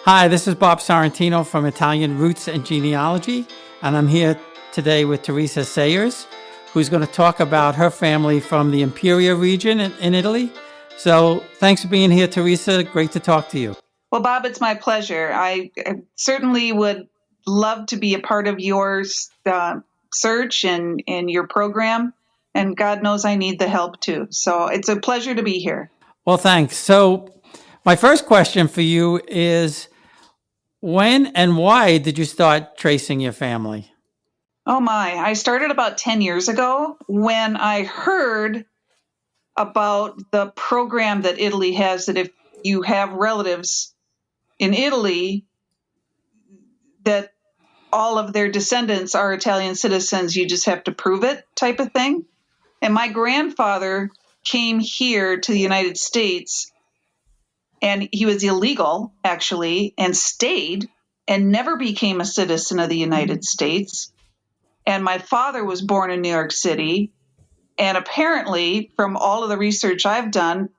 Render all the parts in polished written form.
Hi, this is Bob Sorrentino from Italian Roots and Genealogy, and I'm here today with Theresa Sayers, who's going to talk about her family from the Imperia region in Italy. So thanks for being here, Theresa. Great to talk to you. Well, Bob, it's my pleasure. I certainly would love to be a part of your search and your program, and God knows I need the help too. So it's a pleasure to be here. Well, thanks. So my first question for you is, when and why did you start tracing your family? Oh my, I started about 10 years ago when I heard about the program that Italy has, that if you have relatives in Italy, that all of their descendants are Italian citizens, you just have to prove it type of thing. And my grandfather came here to the United States, and he was illegal, actually, and stayed and never became a citizen of the United States. And my father was born in New York City. And apparently, from all of the research I've done,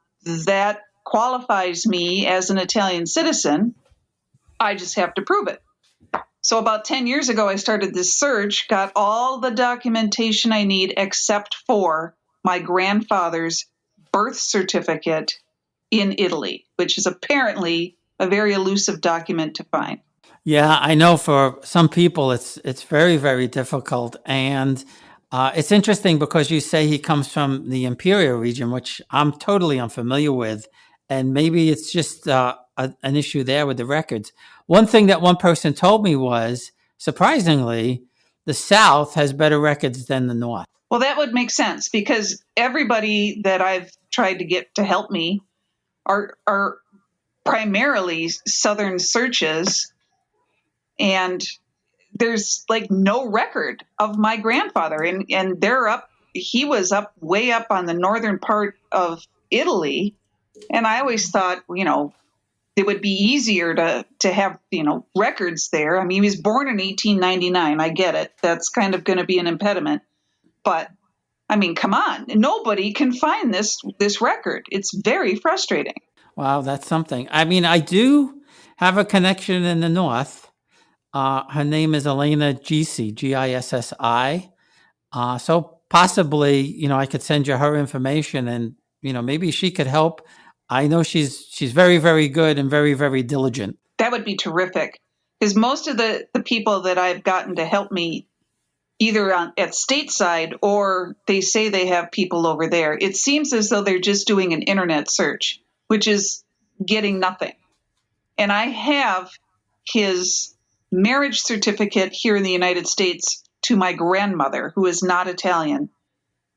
that qualifies me as an Italian citizen. I just have to prove it. So about 10 years ago, I started this search, got all the documentation I need except for my grandfather's birth certificate in Italy, which is apparently a very elusive document to find. Yeah, I know for some people it's very, very difficult. And it's interesting because you say he comes from the Imperia region, which I'm totally unfamiliar with. And maybe it's just an issue there with the records. One thing that one person told me was, surprisingly, the South has better records than the North. Well, that would make sense because everybody that I've tried to get to help me are primarily Southern searches, and there's like no record of my grandfather, and he was way up on the northern part of Italy, and I always thought, it would be easier to have, records there. I mean, he was born in 1899. I get it. That's kind of going to be an impediment, but I mean, come on, nobody can find this record. It's very frustrating. Wow, that's something. I mean, I do have a connection in the North. Her name is Elena Gissi, Gissi. So possibly, I could send you her information, and maybe she could help. I know she's very, very good and very, very diligent. That would be terrific, because most of the people that I've gotten to help me, either at stateside or they say they have people over there, it seems as though they're just doing an internet search, which is getting nothing. And I have his marriage certificate here in the United States to my grandmother, who is not Italian,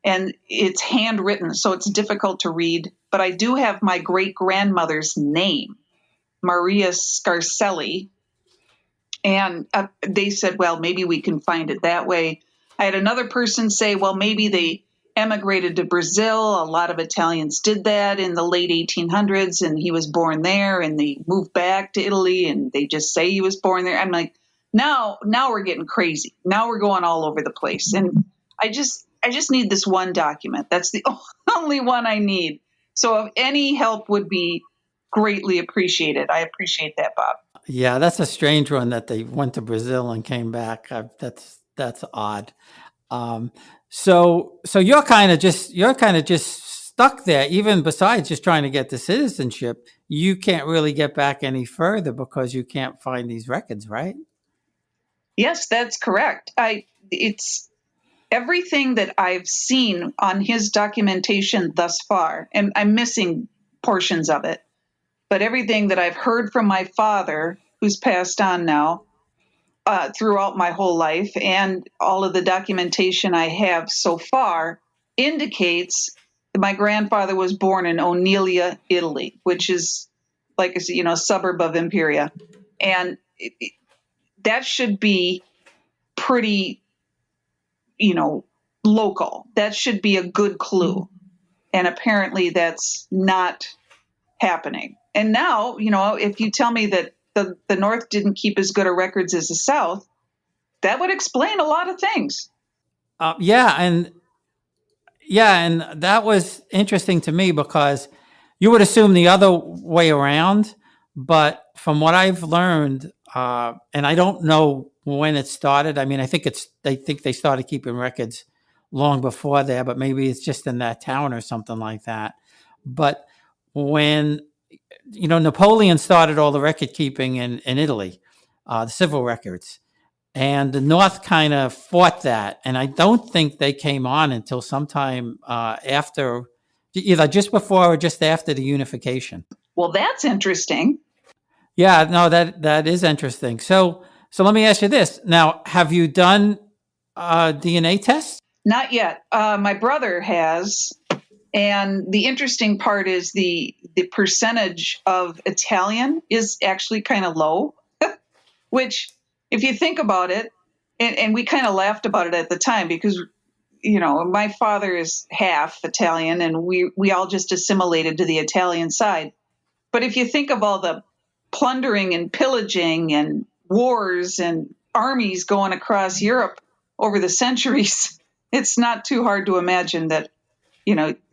and it's handwritten, so it's difficult to read. But I do have my great-grandmother's name, Maria Scarselli, and they said, well, maybe we can find it that way. I had another person say, well, maybe they emigrated to Brazil. A lot of Italians did that in the late 1800s, and he was born there, and they moved back to Italy, and they just say he was born there. I'm like, now we're getting crazy. Now we're going all over the place. And I just need this one document. That's the only one I need. So if any help would be greatly appreciated. I appreciate that, Bob. Yeah, that's a strange one that they went to Brazil and came back. That's odd. So you're kind of just stuck there. Even besides just trying to get the citizenship, you can't really get back any further because you can't find these records, right? Yes, that's correct. It's everything that I've seen on his documentation thus far, and I'm missing portions of it, but everything that I've heard from my father, who's passed on now, throughout my whole life, and all of the documentation I have so far indicates that my grandfather was born in Oneglia, Italy, which is like a suburb of Imperia, and that should be pretty, local. That should be a good clue, and apparently that's not happening. And now, if you tell me that the North didn't keep as good of records as the South, that would explain a lot of things. And that was interesting to me because you would assume the other way around, but from what I've learned, and I don't know when it started. I mean, they think they started keeping records long before there, but maybe it's just in that town or something like that. But when Napoleon started all the record keeping in Italy, the civil records, and the North kind of fought that, and I don't think they came on until sometime after, either just before or just after the unification. Well, that's interesting. Yeah, no, that is interesting. So let me ask you this. Now, have you done DNA tests? Not yet. My brother has. And the interesting part is the percentage of Italian is actually kind of low, which, if you think about it, and we kind of laughed about it at the time because, my father is half Italian and we all just assimilated to the Italian side. But if you think of all the plundering and pillaging and wars and armies going across Europe over the centuries, it's not too hard to imagine that,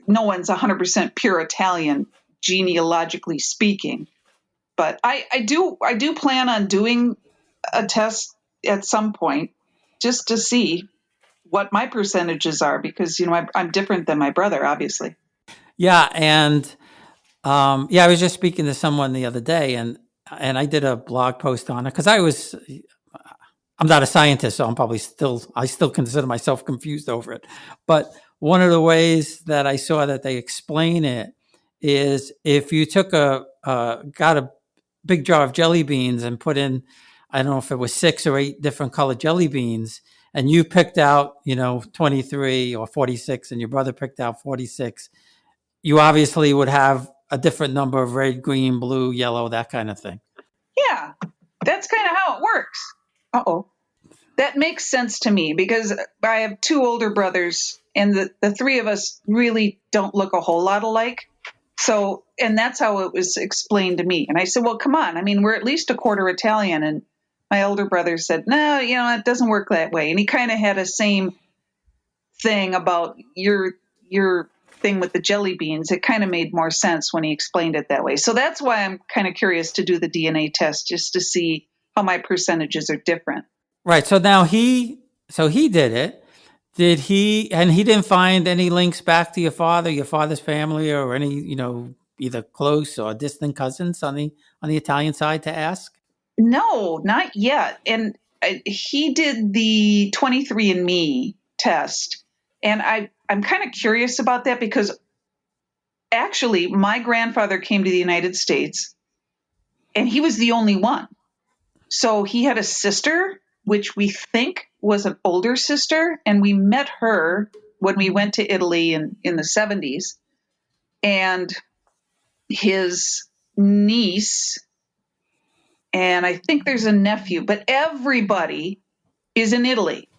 no one's 100% pure Italian, genealogically speaking. But I do plan on doing a test at some point just to see what my percentages are because, I'm different than my brother, obviously. Yeah, and I was just speaking to someone the other day, and I did a blog post on it because I'm not a scientist, so I still consider myself confused over it. But one of the ways that I saw that they explain it is if you got a big jar of jelly beans and put in, I don't know if it was 6 or 8 different colored jelly beans, and you picked out, 23 or 46, and your brother picked out 46, you obviously would have a different number of red, green, blue, yellow, that kind of thing. Yeah, that's kind of how it works. Uh-oh. That makes sense to me because I have 2 older brothers and the 3 of us really don't look a whole lot alike. So, and that's how it was explained to me. And I said, well, come on. I mean, we're at least a quarter Italian. And my older brother said, no, it doesn't work that way. And he kind of had a same thing about your thing with the jelly beans. It kind of made more sense when he explained it that way. So that's why I'm kind of curious to do the DNA test just to see how my percentages are different. Right. So now he did it. Did he, and he didn't find any links back to your father's family, or any, either close or distant cousins on the Italian side to ask? No, not yet. And he did the 23andMe test. And I'm kind of curious about that because actually my grandfather came to the United States and he was the only one. So he had a sister, which we think was an older sister, and we met her when we went to Italy in the 70s. And his niece, and I think there's a nephew, but everybody is in Italy.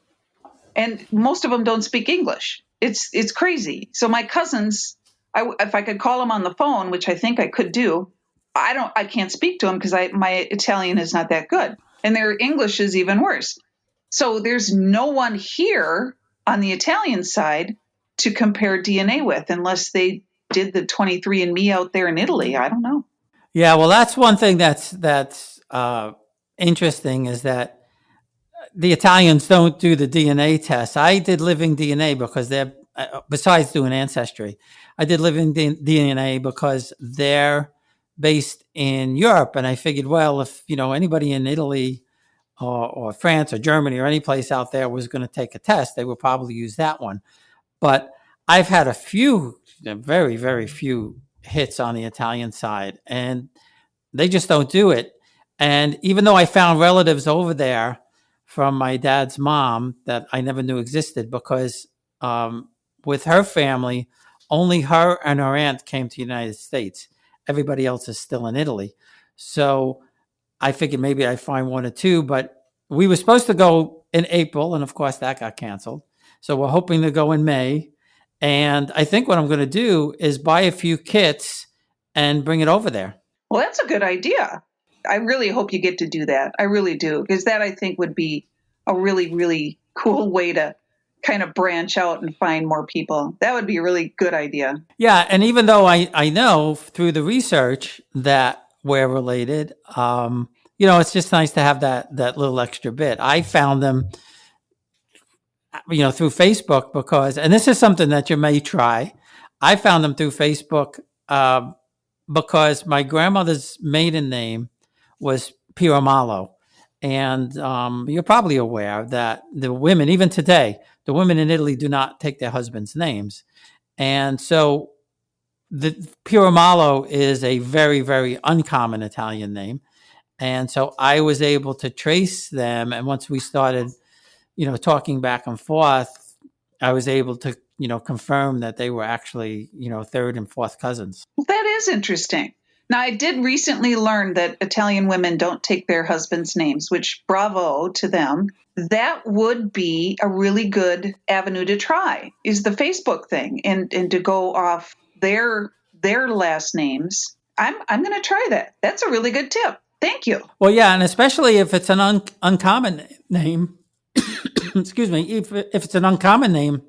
And most of them don't speak English. It's crazy. So my cousins, if I could call them on the phone, which I think I could do, I can't speak to them because my Italian is not that good. And their English is even worse. So there's no one here on the Italian side to compare DNA with unless they did the 23andMe out there in Italy. I don't know. Yeah, well, that's one thing that's interesting is that the Italians don't do the DNA test. I did living DNA because they're, besides doing Ancestry, I did living DNA because they're based in Europe. And I figured, well, if, anybody in Italy or France or Germany or any place out there was going to take a test, they would probably use that one. But I've had a few, very, very few hits on the Italian side, and they just don't do it. And even though I found relatives over there from my dad's mom that I never knew existed, because with her family, only her and her aunt came to the United States. Everybody else is still in Italy. So I figured maybe I'd find 1 or 2, but we were supposed to go in April, and of course that got canceled. So we're hoping to go in May. And I think what I'm going to do is buy a few kits and bring it over there. Well, that's a good idea. I really hope you get to do that. I really do, because that I think would be a really, really cool way to kind of branch out and find more people. That would be a really good idea. Yeah. And even though I know through the research that we're related. It's just nice to have that little extra bit. I found them, through Facebook and this is something that you may try. I found them through Facebook because my grandmother's maiden name was Piramalo. And you're probably aware that the women, even today, the women in Italy do not take their husbands' names. And so the Piramalo is a very, very uncommon Italian name. And so I was able to trace them. And once we started, talking back and forth, I was able to, confirm that they were actually, third and fourth cousins. Well, that is interesting. Now, I did recently learn that Italian women don't take their husbands' names, which bravo to them. That would be a really good avenue to try, is the Facebook thing, and to go off their last names. I'm going to try that. That's a really good tip. Thank you. Well, yeah, and especially if it's an uncommon name. Excuse me. If it's an uncommon name,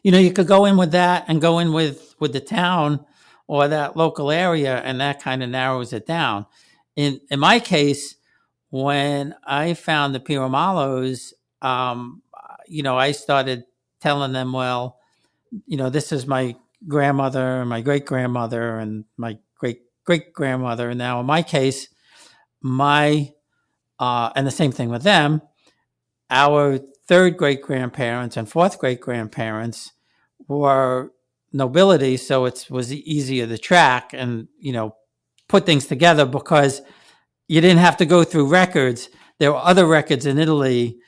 you could go in with that and go in with the town or that local area, and that kind of narrows it down. In my case, when I found the Piramalos, I started telling them, well, this is my grandmother, my great grandmother, and my great great grandmother. And now, in my case, and the same thing with them, our third great grandparents and fourth great grandparents were nobility, so it was easier to track and put things together because you didn't have to go through records. There were other records in Italy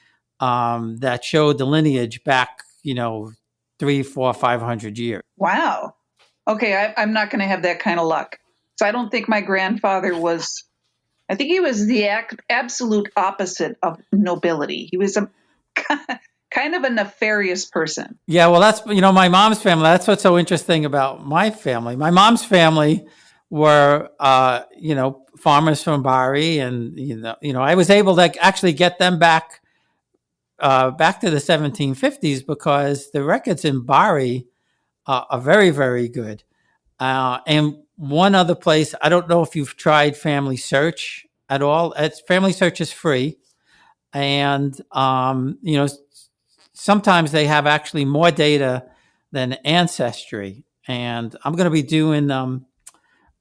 that showed the lineage back 300, 400, 500 years. Wow. Okay, I'm not going to have that kind of luck. So I don't think my grandfather was. I think he was the absolute opposite of nobility. He was a kind of a nefarious person. Yeah, well, that's my mom's family. That's what's so interesting about my family. My mom's family were farmers from Bari, and I was able to actually get them back to the 1750s because the records in Bari are very, very good. And one other place, I don't know if you've tried Family Search at all. Family Search is free, and sometimes they have actually more data than Ancestry. And I'm going to be doing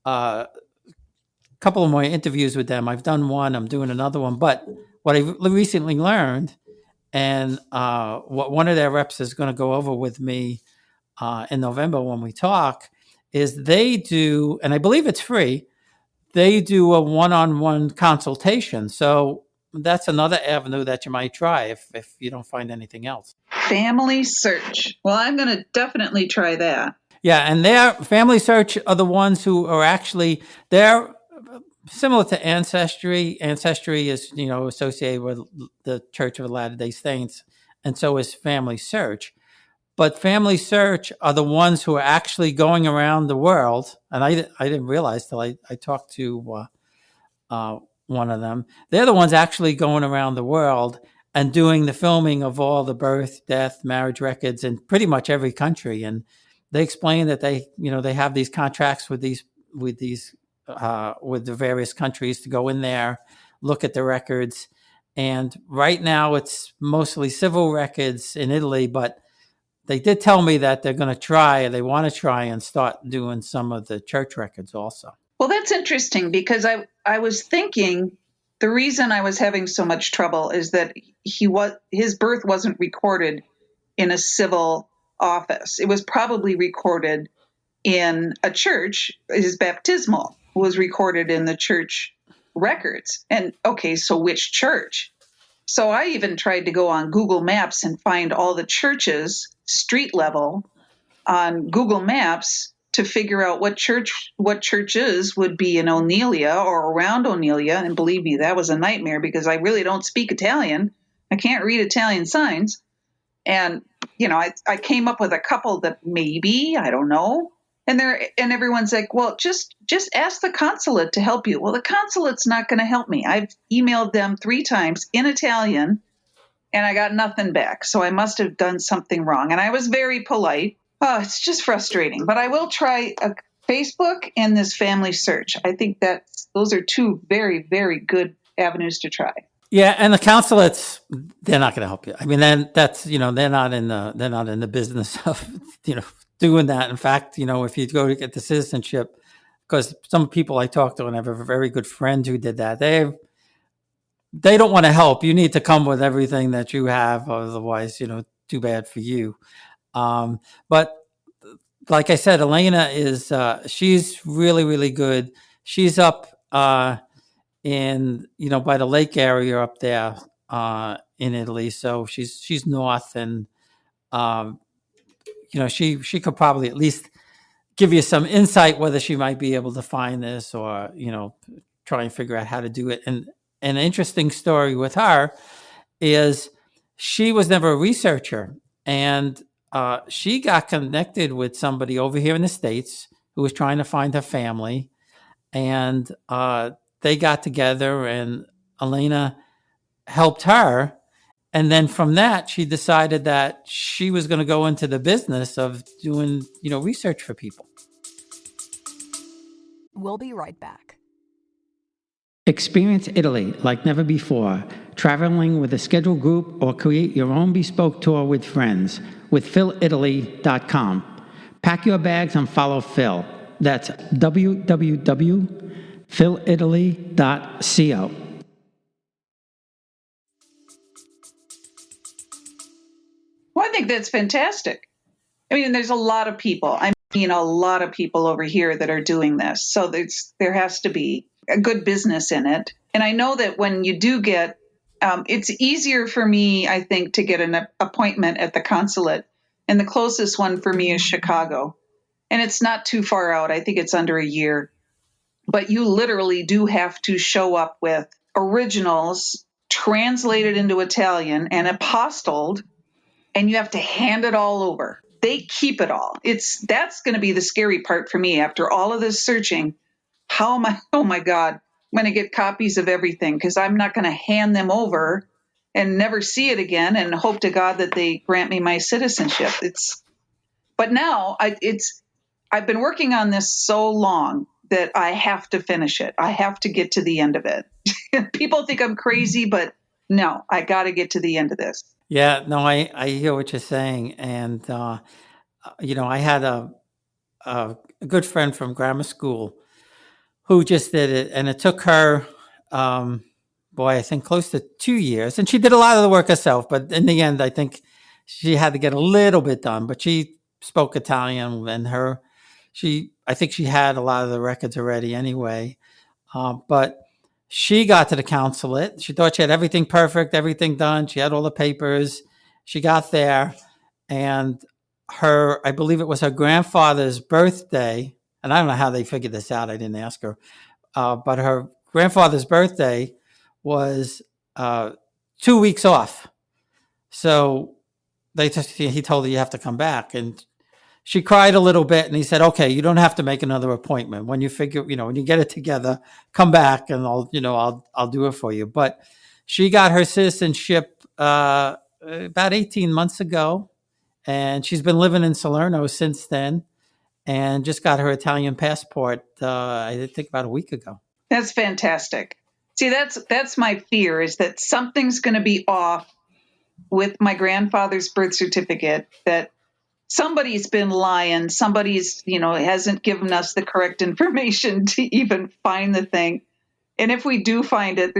a couple of more interviews with them. I've done one, I'm doing another one. But what I recently learned, and what one of their reps is going to go over with me in November when we talk, is they do, and I believe it's free, they do a one-on-one consultation. So that's another avenue that you might try if you don't find anything else. Family Search. Well, I'm going to definitely try that. Yeah, and their Family Search are the ones who are actually, they're similar to Ancestry. Ancestry is, associated with the Church of Latter-day Saints, and so is Family Search. But Family Search are the ones who are actually going around the world, and I didn't realize till I talked to one of them. They're the ones actually going around the world and doing the filming of all the birth, death, marriage records in pretty much every country. And they explain that they have these contracts with the various countries to go in there, look at the records. And right now it's mostly civil records in Italy, but they did tell me that they want to try and start doing some of the church records also. Well, that's interesting because I was thinking the reason I was having so much trouble is that his birth wasn't recorded in a civil office. It was probably recorded in a church. His baptismal was recorded in the church records. And okay, so which church? So I even tried to go on Google Maps and find all the churches, street level, on Google Maps to figure out what churches would be in Oneglia or around Oneglia. And believe me, that was a nightmare because I really don't speak Italian. I can't read Italian signs. And, I came up with a couple that maybe, I don't know. And everyone's like, well, just ask the consulate to help you. Well, the consulate's not going to help me. I've emailed them 3 times in Italian and I got nothing back. So I must have done something wrong. And I was very polite. Oh, it's just frustrating. But I will try Facebook and this family search. I think those are two very, very good avenues to try. Yeah, and the consulates, they're not going to help you. I mean, then that's, they're not in the business of doing that. In fact, if you go to get the citizenship, because some people I talk to, and I have a very good friend who did that, they don't want to help. You need to come with everything that you have, otherwise, too bad for you. But like I said, Elena is she's really, really good. She's up in by the lake area up there in Italy. So she's north, and um, she could probably at least give you some insight whether she might be able to find this, or try and figure out how to do it. And an interesting story with her is she was never a researcher, and she got connected with somebody over here in the States who was trying to find her family, and they got together, and Elena helped her. And then from that, she decided that she was going to go into the business of doing, research for people. We'll be right back. Experience Italy like never before, traveling with a scheduled group or create your own bespoke tour with friends with PhilItaly.com. Pack your bags and follow Phil. That's www.philitaly.co. Well, I think that's fantastic. I mean, there's a lot of people. I mean, a lot of people over here that are doing this. So there has to be a good business in it. And I know that when you do get, it's easier for me, I think, to get an appointment at the consulate. And the closest one for me is Chicago. And it's not too far out. I think it's under a year. But you literally do have to show up with originals translated into Italian and apostilled, and you have to hand it all over. They keep it all. That's going to be the scary part for me after all of this searching. How am I? Oh my God, I'm going to get copies of everything, because I'm not going to hand them over and never see it again and hope to God that they grant me my citizenship. But now I've been working on this so long that I have to finish it. I have to get to the end of it. People think I'm crazy, but no, I got to get to the end of this. Yeah, no, I hear what you're saying. And, I had a good friend from grammar school who just did it. And it took her, I think close to 2 years. And she did a lot of the work herself. But in the end, I think she had to get a little bit done. But she spoke Italian, and I think she had a lot of the records already anyway. But she got to the consulate. She thought she had everything perfect, everything done. She had all the papers. She got there, and I believe it was her grandfather's birthday. And I don't know how they figured this out. I didn't ask her. But her grandfather's birthday was 2 weeks off. So he told her, you have to come back. And she cried a little bit, and he said, okay, you don't have to make another appointment. When you when you get it together, come back, and I'll do it for you. But she got her citizenship about 18 months ago, and she's been living in Salerno since then, and just got her Italian passport, I think about a week ago. That's fantastic. See, that's my fear, is that something's going to be off with my grandfather's birth certificate, that somebody's been lying. Somebody's, hasn't given us the correct information to even find the thing. And if we do find it,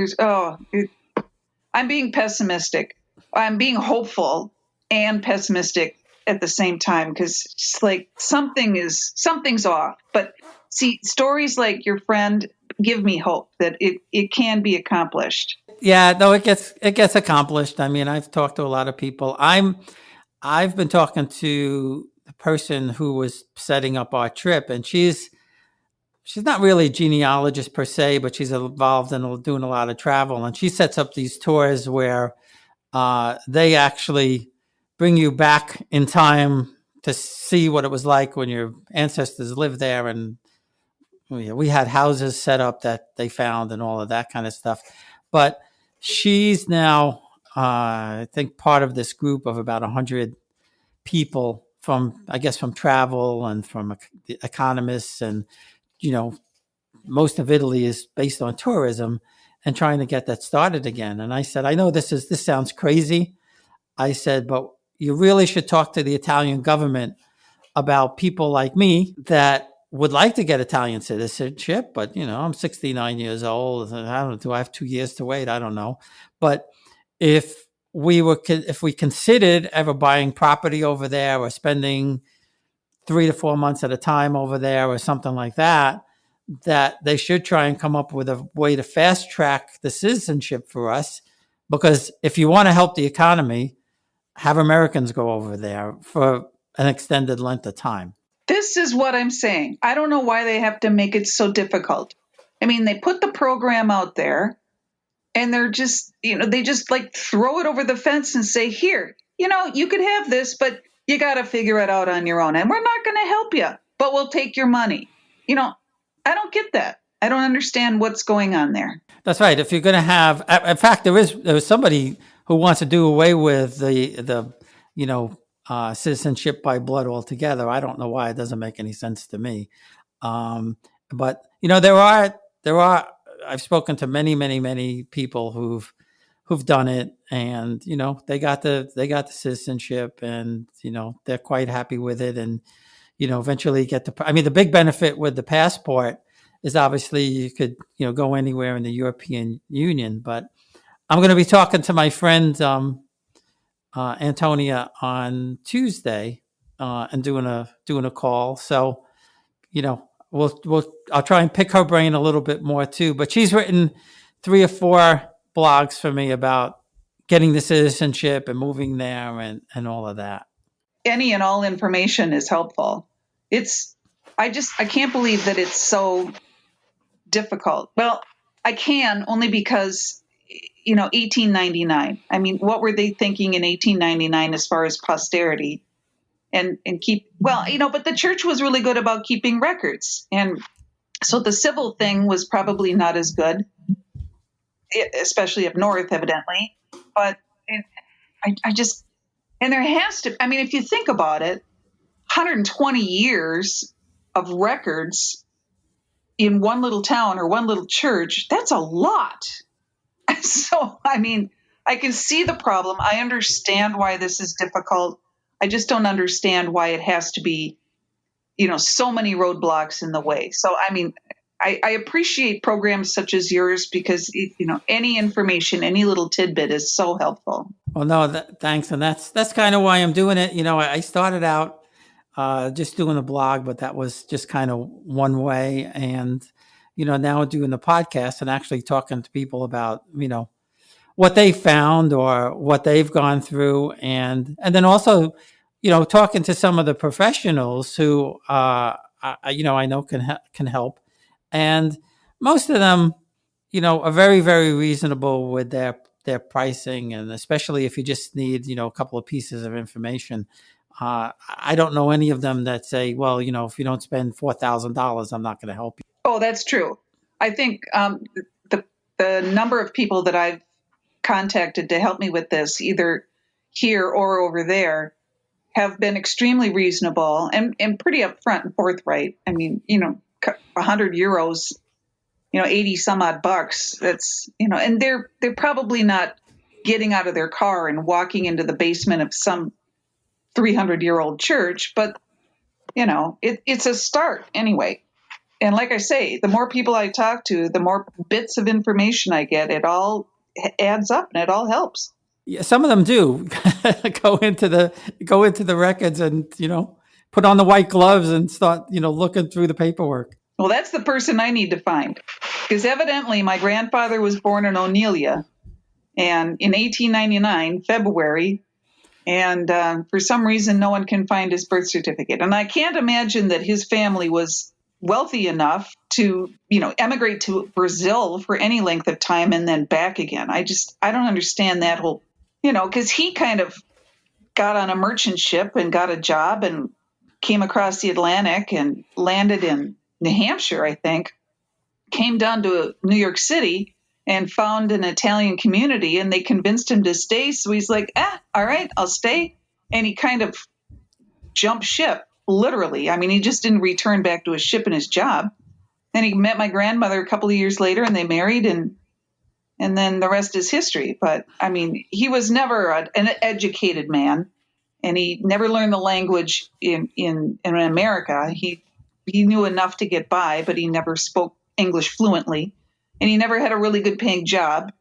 I'm being pessimistic. I'm being hopeful and pessimistic at the same time, because it's like something's off. But see, stories like your friend give me hope that it can be accomplished. Yeah, no, it gets accomplished. I mean, I've talked to a lot of people. I've been talking to the person who was setting up our trip, and she's not really a genealogist per se, but she's involved in doing a lot of travel. And she sets up these tours where they actually bring you back in time to see what it was like when your ancestors lived there. And we had houses set up that they found and all of that kind of stuff. But she's now, I think, part of this group of about 100 people I guess, from travel and from the economists, and you know, most of Italy is based on tourism, and trying to get that started again. And I said, I know this sounds crazy. I said, but you really should talk to the Italian government about people like me that would like to get Italian citizenship, but I'm 69 years old. I don't know, do I have 2 years to wait? I don't know. But if we considered ever buying property over there or spending 3 to 4 months at a time over there or something like that, that they should try and come up with a way to fast track the citizenship for us. Because if you want to help the economy, have Americans go over there for an extended length of time. This is what I'm saying. I don't know why they have to make it so difficult. I mean, they put the program out there and they're just, they just like throw it over the fence and say, here, you could have this, but you got to figure it out on your own. And we're not going to help you, but we'll take your money. I don't get that. I don't understand what's going on there. That's right. If you're going to have, in fact, there was somebody who wants to do away with the citizenship by blood altogether. I don't know why. It doesn't make any sense to me. But there are. I've spoken to many, many, many people who've done it, and they got the citizenship, and they're quite happy with it, and eventually get the. I mean, the big benefit with the passport is obviously you could go anywhere in the European Union. But I'm going to be talking to my friend Antonia on Tuesday and doing a call. So I'll try and pick her brain a little bit more too. But she's written 3 or 4 blogs for me about getting the citizenship and moving there and all of that. Any and all information is helpful. I can't believe that it's so difficult. Well, I can only because 1899. I mean, what were they thinking in 1899 as far as posterity? And but the church was really good about keeping records. And so the civil thing was probably not as good, especially up north, evidently. But and there has to, I mean, if you think about it, 120 years of records in one little town or one little church, that's a lot. So, I mean, I can see the problem. I understand why this is difficult. I just don't understand why it has to be, so many roadblocks in the way. So, I mean, I appreciate programs such as yours because, any information, any little tidbit is so helpful. Well, no, thanks. And that's kind of why I'm doing it. I started out just doing a blog, but that was just kind of one way. And, now doing the podcast and actually talking to people about, what they found or what they've gone through. And then also, talking to some of the professionals who, I know can help. And most of them, are very, very reasonable with their pricing. And especially if you just need, a couple of pieces of information. I don't know any of them that say, well, if you don't spend $4,000, I'm not going to help you. Oh, that's true. I think the number of people that I've contacted to help me with this, either here or over there, have been extremely reasonable and pretty upfront and forthright. I mean, 100 euros, 80 some odd bucks. That's, and they're probably not getting out of their car and walking into the basement of some 300-year-old church, but it's a start anyway. And like I say, the more people I talk to, the more bits of information I get. It all adds up and it all helps. Yeah, some of them do go into the records and put on the white gloves and start looking through the paperwork. Well, that's the person I need to find, because evidently my grandfather was born in Oneglia, and in 1899 February. And for some reason, no one can find his birth certificate. And I can't imagine that his family was wealthy enough to, emigrate to Brazil for any length of time and then back again. I don't understand that whole, because he kind of got on a merchant ship and got a job and came across the Atlantic and landed in New Hampshire, I think, came down to New York City and found an Italian community, and they convinced him to stay. So he's like, all right, I'll stay. And he kind of jump ship, literally. I mean, he just didn't return back to his ship and his job. Then he met my grandmother a couple of years later, and they married, and then the rest is history. But I mean, he was never an educated man, and he never learned the language in America. He knew enough to get by, but he never spoke English fluently, and he never had a really good paying job.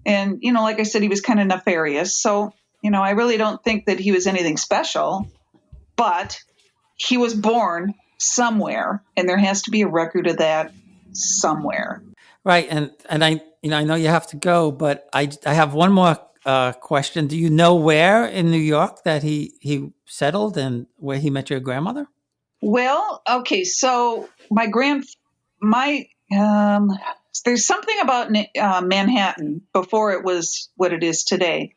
And, like I said, he was kind of nefarious. So, I really don't think that he was anything special, but he was born somewhere, and there has to be a record of that somewhere. Right. And I know you have to go, but I have one more question. Do you know where in New York that he settled and where he met your grandmother? Well, okay. So there's something about Manhattan before it was what it is today.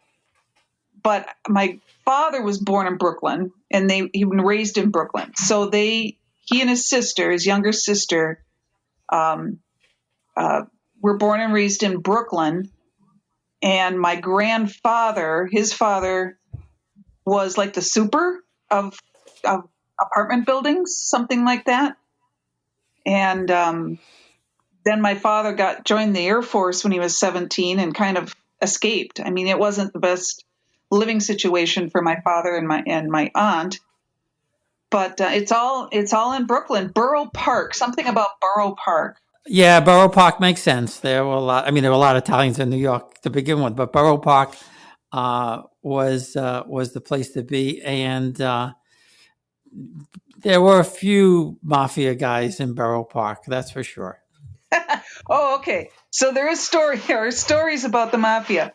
But my father was born in Brooklyn, and he was raised in Brooklyn. So he and his sister, his younger sister, were born and raised in Brooklyn. And my grandfather, his father, was like the super of apartment buildings, something like that. And then my father joined the Air Force when he was 17 and kind of escaped. I mean, it wasn't the best living situation for my father and my aunt, but it's all in Brooklyn. Borough Park, something about Borough Park. Yeah, Borough Park makes sense. There were a lot of Italians in New York to begin with, but Borough Park was the place to be, and there were a few mafia guys in Borough Park, that's for sure. Oh, okay. So there are stories about the mafia.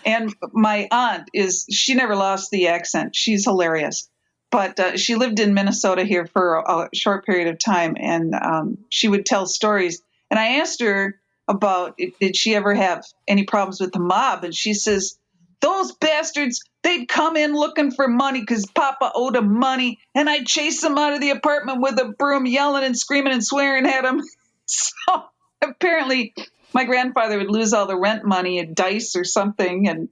And my aunt she never lost the accent. She's hilarious. But she lived in Minnesota here for a short period of time, and she would tell stories. And I asked her about, did she ever have any problems with the mob? And she says, those bastards, they'd come in looking for money because Papa owed them money, and I'd chase them out of the apartment with a broom, yelling and screaming and swearing at them. So apparently my grandfather would lose all the rent money at dice or something, and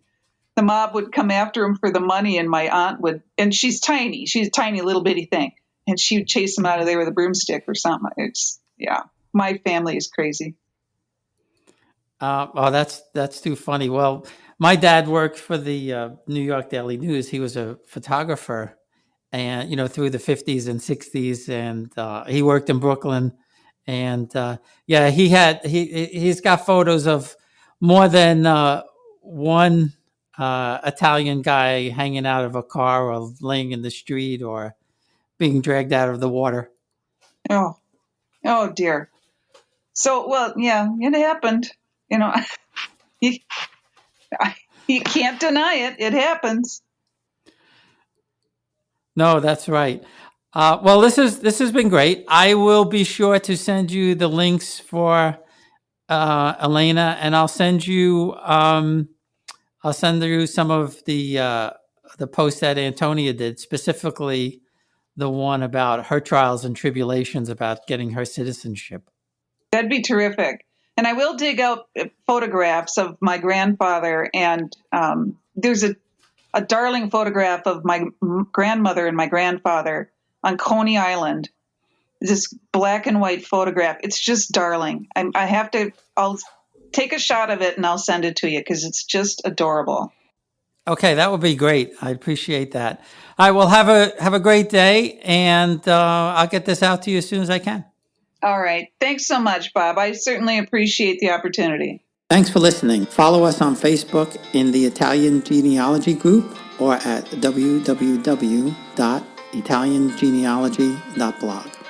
the mob would come after him for the money, and my aunt would, and she's a tiny little bitty thing, and she would chase him out of there with a broomstick or something. My family is crazy. That's too funny. Well, my dad worked for the New York Daily News. He was a photographer, and through the 50s and 60s, and he worked in Brooklyn. And he's got photos of more than one Italian guy hanging out of a car or laying in the street or being dragged out of the water. Oh dear. So, well, yeah, it happened. You can't deny it. It happens. No, that's right. Well, this has been great. I will be sure to send you the links for Elena, and I'll send you some of the posts that Antonia did, specifically the one about her trials and tribulations about getting her citizenship. That'd be terrific. And I will dig out photographs of my grandfather, and there's a darling photograph of my grandmother and my grandfather on Coney Island. This black and white photograph. It's just darling. I'll take a shot of it and I'll send it to you because it's just adorable. Okay, that would be great. I appreciate that. All right, well, have a great day, and I'll get this out to you as soon as I can. All right. Thanks so much, Bob. I certainly appreciate the opportunity. Thanks for listening. Follow us on Facebook in the Italian Genealogy group or at www.italiangenealogy.blog.